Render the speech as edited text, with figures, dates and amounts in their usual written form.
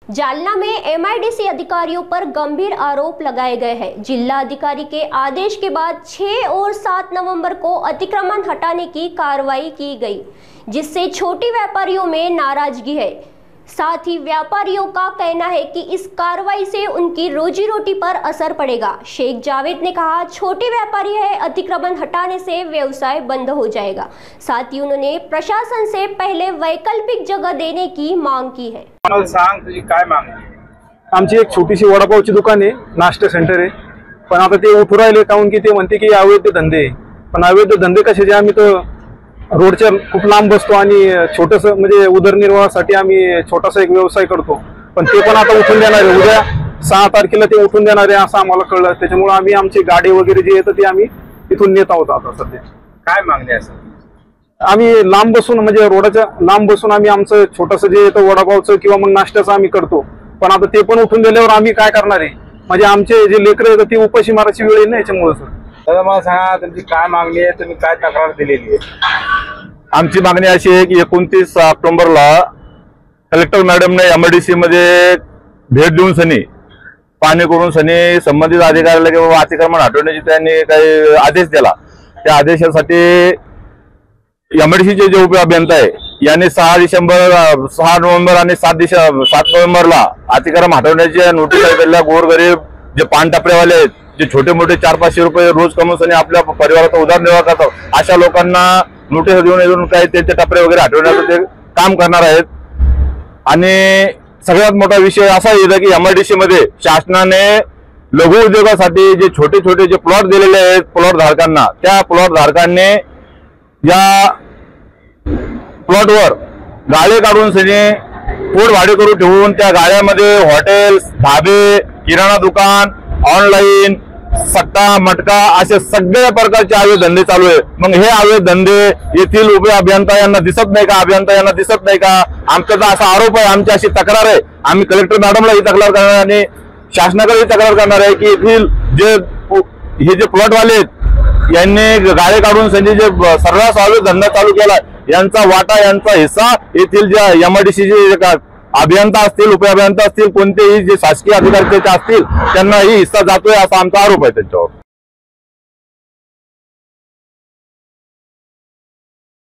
जालना में एमआईडीसी अधिकारियों पर गंभीर आरोप लगाए गए हैं। जिला अधिकारी के आदेश के बाद 6 और 7 नवंबर को अतिक्रमण हटाने की कार्रवाई की गई, जिससे छोटे व्यापारियों में नाराजगी है। साथ ही व्यापारियों का कहना है कि इस कार्रवाई से उनकी रोजी रोटी पर असर पड़ेगा। शेख जावेद ने कहा, छोटे व्यापारी है, अतिक्रमण हटाने से व्यवसाय बंद हो जाएगा। साथ ही उन्होंने प्रशासन से पहले वैकल्पिक जगह देने की मांग की है। सांग तुझी काय मागणी? आमची एक छोटीशी वडापावची दुकान आहे, नाश्ता सेंटर आहे, पण आता ते उठू राहिले काऊन की ते म्हणते की अवैध धंदे आहे। पण अवैध धंदे कशाचे? आम्ही तर रोडच्या खूप लांब बसतो आणि छोटंसं म्हणजे उदरनिर्वाहासाठी आम्ही छोटासा एक व्यवसाय करतो, पण ते पण आता उठून देणार आहे। उद्या 6 तारखेला ते उठून देणार आहे असं आम्हाला कळलं। त्याच्यामुळे आम्ही आमची गाडी वगैरे जी येतं ती आम्ही इथून नेत आहोत। आता सध्या काय मागणी असेल? आम्ही लांब बसून म्हणजे रोडच्या लांब बसून आम्ही आमचं छोटंसं जे येतं वडापावचं किंवा मग नाश्त्याचं आम्ही करतो, पण आता ते पण उठून दिल्यावर आम्ही काय करणार आहे? म्हणजे आमचे जे लेकरं येतात ती उपाशी मारायची वेळ येईल ना याच्यामुळे। सर दादा मला सांगा, तुमची काय मागणी आहे? तुम्ही काय तक्रार दिलेली आहे? आमची मागणी अशी आहे की 29 ऑक्टोबरला कलेक्टर मॅडमने एमआयडीसी मध्ये भेट देऊन सनी पाहणी करून सनी संबंधित अधिकाऱ्याला की बाबा अतिक्रमण हटवण्याची त्यांनी काही आदेश दिला। त्या आदेशासाठी एमआयडीसीचे जे उप अभियंता आहे यांनी 6 नोव्हेंबर आणि 7 नोव्हेंबरला अतिक्रमण हटवण्याची नोटीस दिल्या। गोरगरीब जे पान टपऱ्यावाले आहेत, जे छोटे मोठे 400-500 रुपये रोज कमवून आपल्या परिवाराचा उदरनिर्वाह करतात, अशा लोकांना नोटीस देऊन काही त्यांचे टपरे वगैरे हटवण्याचं ते काम करणार आहेत। आणि सगळ्यात मोठा विषय असा आहे की एमआयडीसी मध्ये शासनाने लघु उद्योगासाठी जे छोटे छोटे जे प्लॉट दिलेले आहेत प्लॉट धारकांना, त्या प्लॉट धारकांनी या प्लॉटवर गाळे काढून सनी पोट भाडे करून ठेवून त्या गाळ्यामध्ये हॉटेल्स, धाबे, किराणा दुकान, ऑनलाईन सट्टा मटका असे सगळ्या प्रकारचे अवैध धंदे चालू आहे। मग हे अवैध धंदे येथील उप अभियंता यांना दिसत नाही का? अभियंता यांना दिसत नाही का? आमचा असा आरोप आहे, आमची अशी तक्रार आहे। आम्ही कलेक्टर मॅडमला ही तक्रार करणार आणि शासनाकडे तक्रार करणार आहे की येथील हे जे प्लॉटवाले आहेत यांनी गाळे काढून संजय जे सर्रास अवैध धंदा चालू केला, यांचा वाटा, यांचा हिस्सा येथील ज्या एमआयडीसीचे अभियंता असतील, उप अभियंता असतील, कोणतेही जे शासकीय अधिकारी असतील त्यांना ही हिस्सा जातोय असा आमचा आरोप आहे त्यांच्यावर।